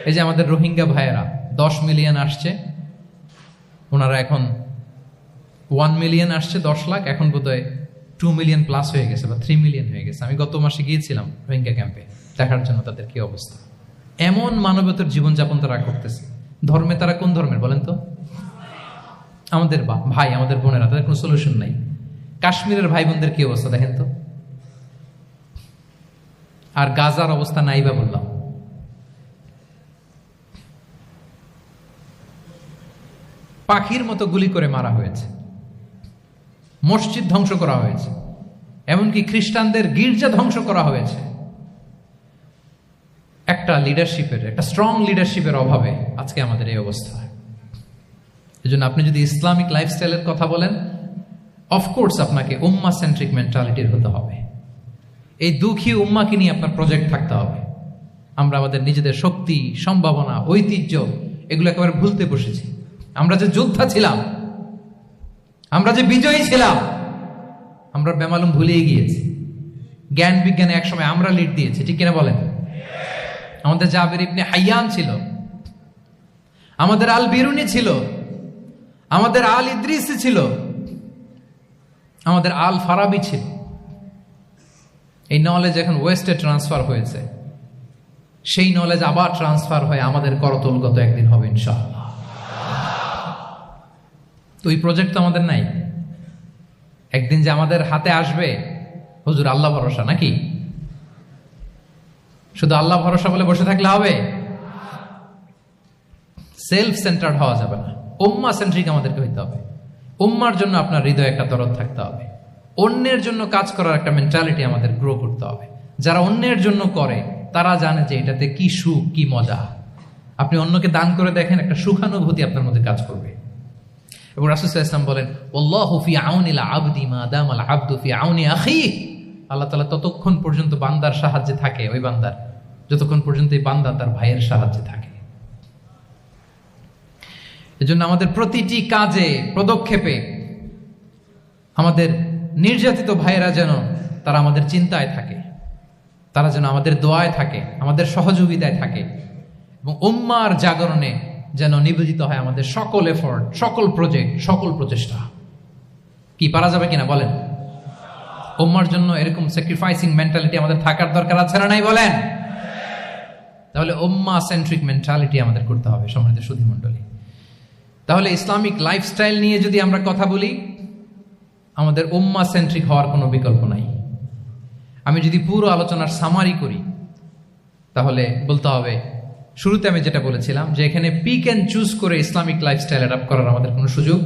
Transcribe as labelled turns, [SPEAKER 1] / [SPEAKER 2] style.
[SPEAKER 1] এই যে আমাদের রোহিঙ্গা ভাইয়েরা 10 মিলিয়ন আসছে, ওনারা এখন 1 মিলিয়ন আসছে, 10 লাখ, এখন বোধহয় 2 মিলিয়ন প্লাস হয়ে গেছে বা 3 মিলিয়ন হয়ে গেছে। আমি গত মাসে গিয়েছিলাম রোহিঙ্গা ক্যাম্পে দেখার জন্য তাদের কি অবস্থা। এমন মানবতার জীবনযাপন তারা করতেছে। ধর্মে তারা কোন ধর্মের বলেন তো? আমাদের ভাই, আমাদের বোনেরা, তাদের কোনো সলিউশন নাই। কাশ্মীরের ভাই বোনদের কি অবস্থা দেখেন তো। আর গাজার অবস্থা নাই বা বললাম। পাখির মতো গুলি করে মারা হয়েছে, মসজিদ ধ্বংস করা হয়েছে, এমনকি খ্রিস্টানদের গির্জা ধ্বংস করা হয়েছে। একটা স্ট্রং লিডারশিপের অভাবে আজকে আমাদের এই অবস্থা। এই জন্য আপনি যদি ইসলামিক লাইফস্টাইলের কথা বলেন, অফকোর্স আপনাকে উম্মা সেন্ট্রিক মেন্টালিটির হতে হবে। এই দুঃখী উম্মাকে নিয়ে আপনার প্রজেক্ট থাকতে হবে। আমরা আমাদের নিজেদের শক্তি, সম্ভাবনা, ঐতিহ্য এগুলো একেবারে ভুলতে বসেছি। আমরা যে যোদ্ধা ছিলাম, আমরা যে বিজয়ী ছিলাম, আমরা বেমালুম ভুলিয়ে গিয়েছি। জ্ঞান বিজ্ঞানে একসময় আমরা লিড দিয়েছি, ঠিক কিনা বলেন? আমাদের জাবের ইবনে হাইয়ান ছিল, আমাদের আল বিরুনি ছিল, আমাদের আল ইদ্রিসি ছিল, আমাদের আল ফারাবি ছিল। এই নলেজ এখন ওয়েস্টে ট্রান্সফার হয়েছে, সেই নলেজ আবার ট্রান্সফার হয়ে আমাদের করতলগত একদিন হবে ইনশাআল্লাহ। তো এই প্রজেক্ট তো আমাদের নাই। একদিন যে আমাদের হাতে আসবে, হুজুর আল্লাহ ভরসা নাকি? শুধু আল্লাহ ভরসা বলে বসে থাকলে হবে? সেলফ সেন্টার্ড হওয়া যাবে না, উম্মা সেন্ট্রিক আমাদেরকে হইতে হবে। উম্মার জন্য আপনার হৃদয়ে একটা দরদ থাকতে হবে। অন্যের জন্য কাজ করার একটা মেন্টালিটি আমাদের গ্রো করতে হবে। যারা অন্যের জন্য করে তারা জানে যে এটাতে কি সুখ, কি মজা। আপনি অন্যকে দান করে দেখেন, একটা সুখানুভূতি আপনার মধ্যে কাজ করবে। এবং রাসূল সাল্লাল্লাহু আলাইহি ওয়াসাল্লাম বলেন, আল্লাহু ফি আউনিল আবদি মা দামাল আবদু ফি আউনি আখিহি। আল্লাহ তাআলা ততক্ষণ পর্যন্ত বান্দার সাহায্যে থাকে, ওই বান্দার, যতক্ষণ পর্যন্ত এই বান্দা তার ভাইয়ের সাহায্যে থাকে। এজন্য আমাদের প্রতিটি কাজে, পদক্ষেপে আমাদের নির্যাতিত ভাইয়েরা যেন তারা আমাদের চিন্তায় থাকে, তারা যেন আমাদের দোয়ায় থাকে, আমাদের সহযোগিতায় থাকে, এবং উম্মার জাগরণে যেন নিবেদিত হয় আমাদের সকল এফোর্ট, সকল প্রজেক্ট, সকল প্রচেষ্টা। কি পারা যাবে কিনা বলেন? উম্মার জন্য এরকম স্যাক্রিফাইসিং মেন্টালিটি আমাদের থাকার দরকার আছে না নাই বলেন? তাহলে উম্মা সেন্ট্রিক মেন্টালিটি আমাদের করতে হবে সম্মানিত সুধী মণ্ডলী। তাহলে ইসলামিক লাইফস্টাইল নিয়ে যদি আমরা কথা বলি, আমাদের উম্মা সেন্ট্রিক হওয়ার কোনো বিকল্প নাই। আমি যদি পুরো আলোচনার সামারি করি, তাহলে বলতে হবে, শুরুতে আমি যেটা বলেছিলাম যে এখানে পিক অ্যান্ড চুজ করে ইসলামিক লাইফস্টাইল অ্যাডাপ্ট করার আমাদের কোনো সুযোগ